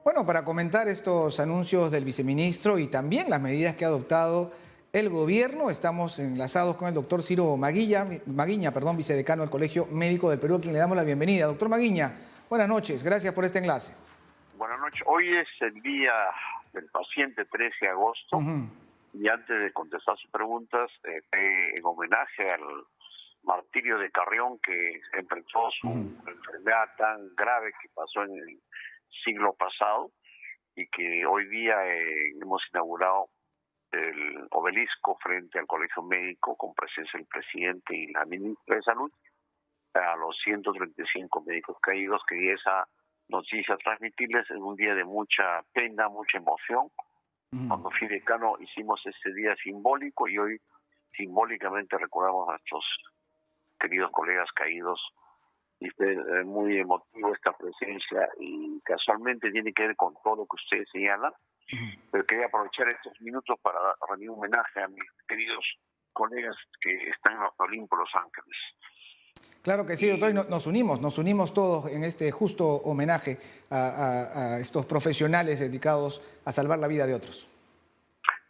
Bueno, para comentar estos anuncios del viceministro y también las medidas que ha adoptado el gobierno, estamos enlazados con el doctor Ciro Maguiña, vicedecano del Colegio Médico del Perú, a quien le damos la bienvenida. Doctor Maguiña, buenas noches, gracias por este enlace. Buenas noches. Hoy es el día del paciente, 13 de agosto, y antes de contestar sus preguntas, en homenaje al martirio de Carrión, que enfrentó su enfermedad tan grave que pasó en el siglo pasado, y que hoy día hemos inaugurado el obelisco frente al Colegio Médico con presencia del presidente y la ministra de Salud, a los 135 médicos caídos. Quería esa noticia transmitirles en un día de mucha pena, mucha emoción. Cuando fui decano hicimos este día simbólico y hoy simbólicamente recordamos a nuestros queridos colegas caídos. Y fue muy emotivo esta presencia y casualmente tiene que ver con todo lo que ustedes señalan. Pero quería aprovechar estos minutos para rendir un homenaje a mis queridos colegas que están en los Olimpo, Los Ángeles. Claro que sí, doctor, y nos unimos todos en este justo homenaje a estos profesionales dedicados a salvar la vida de otros.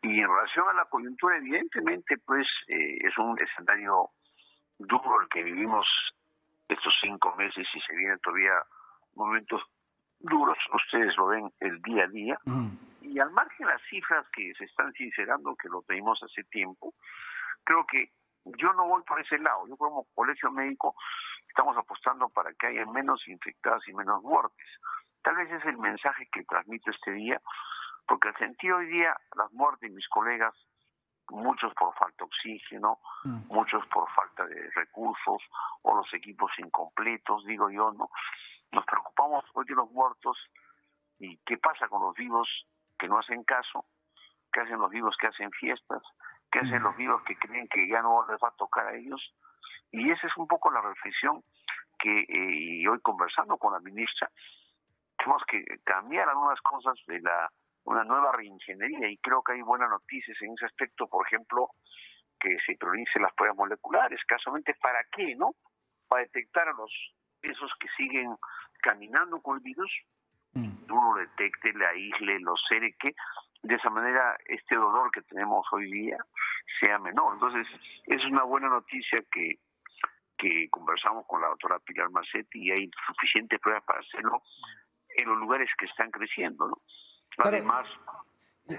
Y en relación a la coyuntura, evidentemente, pues es un escenario duro el que vivimos estos 5 meses y se vienen todavía momentos duros. Ustedes lo ven el día a día. Y al margen de las cifras que se están sincerando, que lo pedimos hace tiempo, creo que yo no voy por ese lado. Yo como colegio médico estamos apostando para que haya menos infectados y menos muertes. Tal vez es el mensaje que transmito este día, porque al sentir hoy día las muertes de mis colegas, muchos por falta de oxígeno, muchos por falta de recursos o los equipos incompletos, digo yo, ¿no? Nos preocupamos hoy de los muertos y qué pasa con los vivos que no hacen caso, qué hacen los vivos que hacen fiestas, qué hacen los vivos que creen que ya no les va a tocar a ellos. Y esa es un poco la reflexión que y hoy conversando con la ministra, tenemos que cambiar algunas cosas de una nueva reingeniería, y creo que hay buenas noticias en ese aspecto. Por ejemplo, que se prioricen las pruebas moleculares. Casualmente, ¿para qué, no? Para detectar a esos que siguen caminando con el virus, uno lo detecte, le aísle, lo cerque. De esa manera este dolor que tenemos hoy día sea menor. Entonces, es una buena noticia que conversamos con la doctora Pilar Marcetti y hay suficientes pruebas para hacerlo en los lugares que están creciendo, ¿no? Además,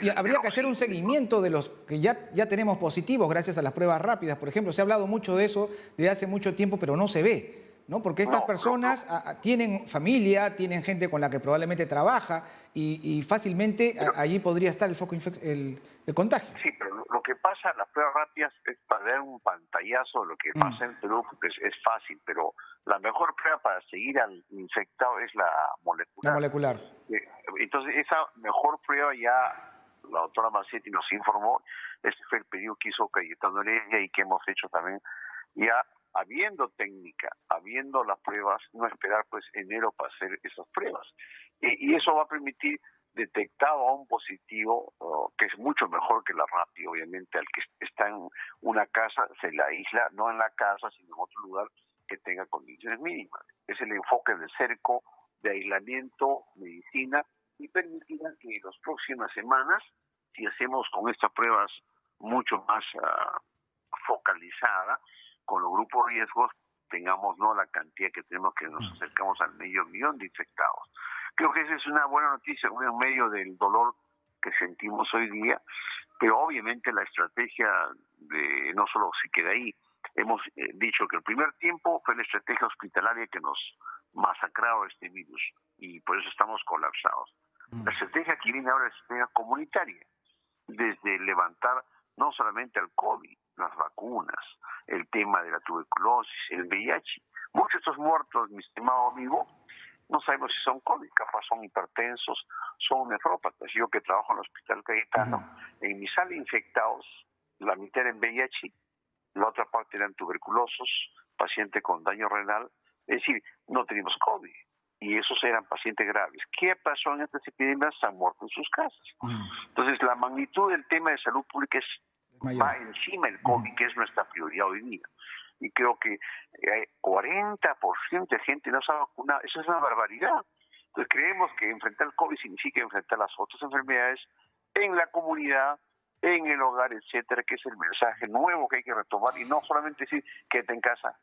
y habría que hacer un seguimiento de los que ya tenemos positivos gracias a las pruebas rápidas. Por ejemplo, se ha hablado mucho de eso desde hace mucho tiempo, pero no se ve, ¿no? Porque estas personas tienen familia, tienen gente con la que probablemente trabaja y fácilmente allí podría estar el foco el contagio. Sí, pero lo que pasa en las pruebas rápidas es para dar un pantallazo de lo que pasa en Perú, porque es fácil, pero la mejor prueba para seguir al infectado es la molecular. La molecular. Entonces, esa mejor prueba ya la doctora Marcetti nos informó. Este fue el pedido que hizo Cayetano Heredia y que hemos hecho también. Ya habiendo técnica, habiendo las pruebas, no esperar pues enero para hacer esas pruebas. Y eso va a permitir detectado a un positivo, que es mucho mejor que la rápida, obviamente, al que está en una casa, se la aísla, no en la casa, sino en otro lugar que tenga condiciones mínimas. Es el enfoque de cerco, de aislamiento, medicina, y permitirá que en las próximas semanas, si hacemos con estas pruebas mucho más focalizada, con los grupos riesgos, tengamos no la cantidad que tenemos, que nos acercamos al 500.000 de infectados. Creo que esa es una buena noticia en medio del dolor que sentimos hoy día, pero obviamente la estrategia de no solo se queda ahí. Hemos dicho que el primer tiempo fue la estrategia hospitalaria que nos masacraba este virus y por eso estamos colapsados. La estrategia que viene ahora es la estrategia comunitaria, desde levantar no solamente al COVID, las vacunas, el tema de la tuberculosis, el VIH. Muchos de estos muertos, mi estimado amigo, no sabemos si son COVID, capaz son hipertensos, son nefrópatas. Yo que trabajo en el Hospital Cayetano, en mi sala infectados, la mitad eran VIH, la otra parte eran tuberculosos, pacientes con daño renal, es decir, no tenemos COVID. Y esos eran pacientes graves. ¿Qué pasó en estas epidemias? Se han muerto en sus casas. Entonces, la magnitud del tema de salud pública va encima del COVID, que es nuestra prioridad hoy día. Y creo que 40% de gente no se ha vacunado. Eso es una barbaridad. Entonces creemos que enfrentar el COVID significa enfrentar las otras enfermedades en la comunidad, en el hogar, etcétera, que es el mensaje nuevo que hay que retomar y no solamente decir quédate en casa,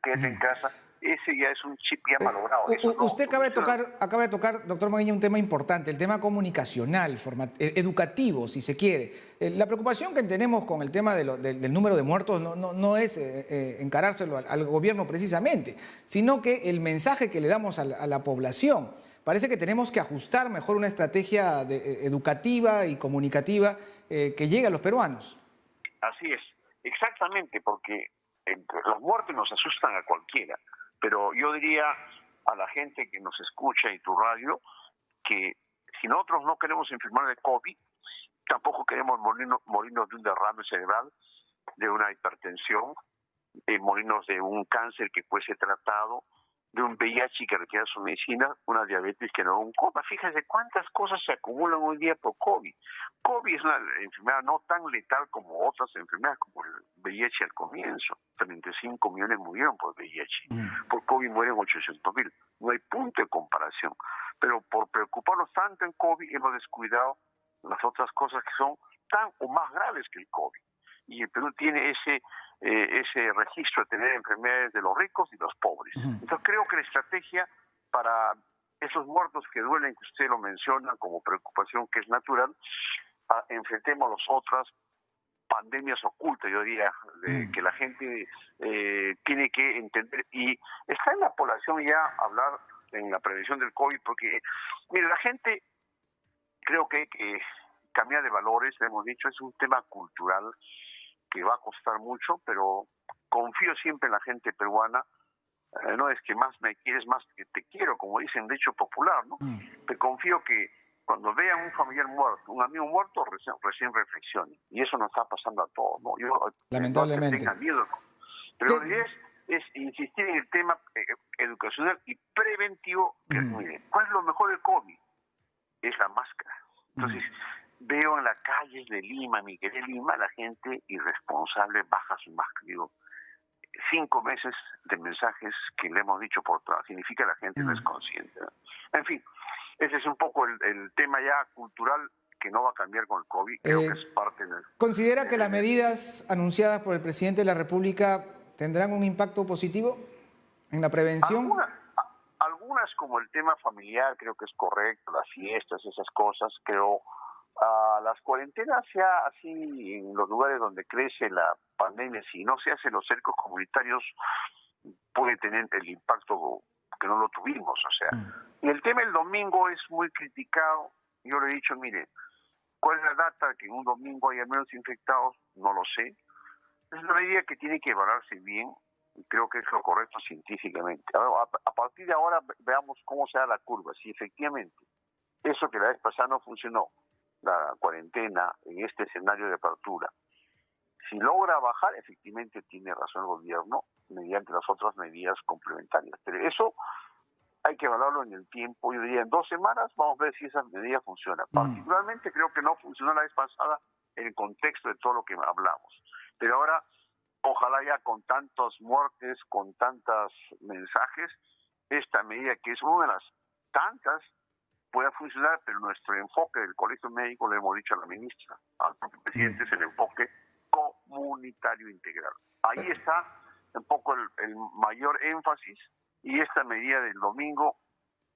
ese ya es un chip ya malogrado. Usted acaba de tocar, doctor Magaña, un tema importante, el tema comunicacional, educativo, si se quiere. La preocupación que tenemos con el tema del número de muertos no es encarárselo al gobierno precisamente, sino que el mensaje que le damos a la población. Parece que tenemos que ajustar mejor una estrategia educativa y comunicativa que llegue a los peruanos. Así es, exactamente, porque los muertos nos asustan a cualquiera, pero yo diría a la gente que nos escucha y tu radio que si nosotros no queremos enfermar de COVID, tampoco queremos morirnos de un derrame cerebral, de una hipertensión, morirnos de un cáncer que puede ser tratado, de un VIH que requiere su medicina, una diabetes que no, un coma. Fíjense cuántas cosas se acumulan hoy día por COVID. COVID es una enfermedad no tan letal como otras enfermedades, como el VIH al comienzo. 35 millones murieron por VIH. Por COVID mueren 800.000. No hay punto de comparación. Pero por preocuparnos tanto en COVID, hemos descuidado las otras cosas que son tan o más graves que el COVID. Y el Perú tiene ese registro de tener enfermedades de los ricos y los pobres. Entonces creo que la estrategia para esos muertos que duelen, que usted lo menciona como preocupación que es natural, enfrentemos las otras pandemias ocultas, yo diría, que la gente tiene que entender. Y está en la población ya hablar en la prevención del COVID, porque mire, la gente creo que hay que cambiar de valores, lo hemos dicho, es un tema cultural que va a costar mucho, pero confío siempre en la gente peruana. No es que más me quieres, más que te quiero, como dicen de hecho popular, ¿no? Te confío que cuando vean un familiar muerto, un amigo muerto, recién reflexionen. Y eso nos está pasando a todos, ¿no? Lamentablemente. No tengan miedo. Pero la idea es insistir en el tema educacional y preventivo. Que, miren, ¿cuál es lo mejor del COVID? Es la máscara. Entonces, veo en las calles de Lima, mi querida Lima, la gente irresponsable baja su máscara. Digo, 5 meses de mensajes que le hemos dicho por todas. Significa que la gente no es consciente, ¿no? En fin, ese es un poco el tema ya cultural que no va a cambiar con el COVID. Creo que es parte del... ¿Considera que las medidas anunciadas por el presidente de la República tendrán un impacto positivo en la prevención? Algunas como el tema familiar, creo que es correcto, las fiestas, esas cosas, creo... las cuarentenas ya así en los lugares donde crece la pandemia, si no se hacen los cercos comunitarios, puede tener el impacto que no lo tuvimos, o sea. Y el tema del domingo es muy criticado. Yo le he dicho, mire, ¿cuál es la data que en un domingo haya menos infectados? No lo sé. Es una medida que tiene que evaluarse bien y creo que es lo correcto científicamente. A partir de ahora veamos cómo se da la curva. Si efectivamente eso que la vez pasada no funcionó, la cuarentena en este escenario de apertura, si logra bajar, efectivamente tiene razón el gobierno mediante las otras medidas complementarias. Pero eso hay que evaluarlo en el tiempo. Yo diría en 2 semanas vamos a ver si esa medida funciona. Particularmente creo que no funcionó la vez pasada en el contexto de todo lo que hablamos. Pero ahora, ojalá ya con tantas muertes, con tantos mensajes, esta medida que es una de las tantas pueda funcionar, pero nuestro enfoque del Colegio Médico, le hemos dicho a la ministra, al propio presidente, es el enfoque comunitario integral. Ahí está un poco el mayor énfasis, y esta medida del domingo,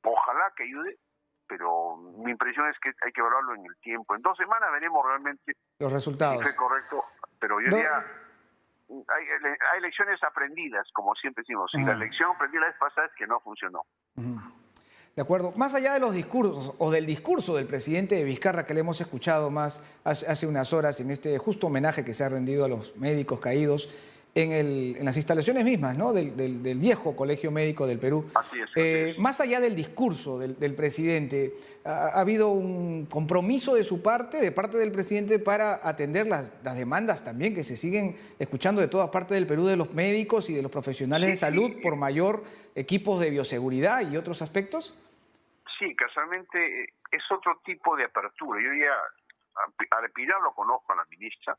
ojalá que ayude, pero mi impresión es que hay que evaluarlo en el tiempo. En 2 semanas veremos realmente los resultados. Si fue correcto, pero yo diría, hay lecciones aprendidas, como siempre decimos. Si la lección aprendida la vez pasada es que no funcionó. De acuerdo. Más allá de los discursos o del discurso del presidente de Vizcarra que le hemos escuchado más hace unas horas en este justo homenaje que se ha rendido a los médicos caídos en las instalaciones mismas, ¿no? del viejo Colegio Médico del Perú. Así es. Más allá del discurso del presidente, ¿ha habido un compromiso de parte del presidente para atender las demandas también que se siguen escuchando de todas partes del Perú de los médicos y de los profesionales de salud por mayor equipos de bioseguridad y otros aspectos? Sí, casualmente es otro tipo de apertura. Yo ya al Pilar lo conozco a la ministra.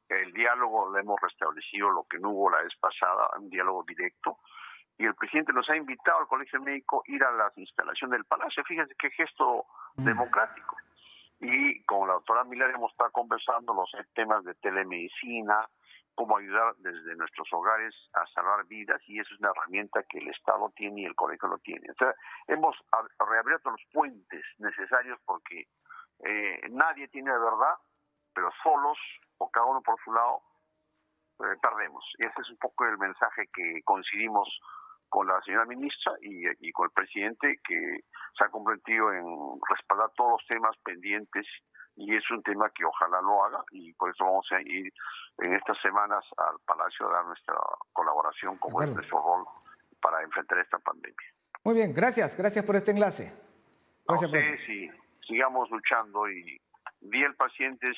El diálogo lo hemos restablecido, lo que no hubo la vez pasada, un diálogo directo. y el presidente nos ha invitado al Colegio Médico a ir a las instalaciones del Palacio. Fíjense qué gesto democrático. Y con la doctora Miller hemos estado conversando los temas de telemedicina, cómo ayudar desde nuestros hogares a salvar vidas, y eso es una herramienta que el Estado tiene y el colegio lo tiene. O sea, hemos reabierto los puentes necesarios porque nadie tiene la verdad, pero solos o cada uno por su lado perdemos. Y ese es un poco el mensaje que coincidimos con la señora ministra y con el presidente, que se ha comprometido en respaldar todos los temas pendientes, y es un tema que ojalá lo haga, y por eso vamos a ir en estas semanas al Palacio a dar nuestra colaboración, como es nuestro rol, para enfrentar esta pandemia. Muy bien, gracias por este enlace. Gracias. Sí, sigamos luchando, y día del paciente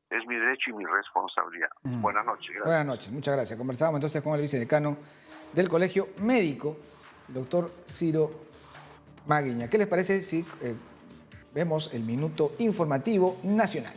es mi derecho y mi responsabilidad. Buenas noches. Gracias. Buenas noches, muchas gracias. Conversábamos entonces con el vicedecano del Colegio Médico, el doctor Ciro Maguiña. ¿Qué les parece si vemos el minuto informativo nacional?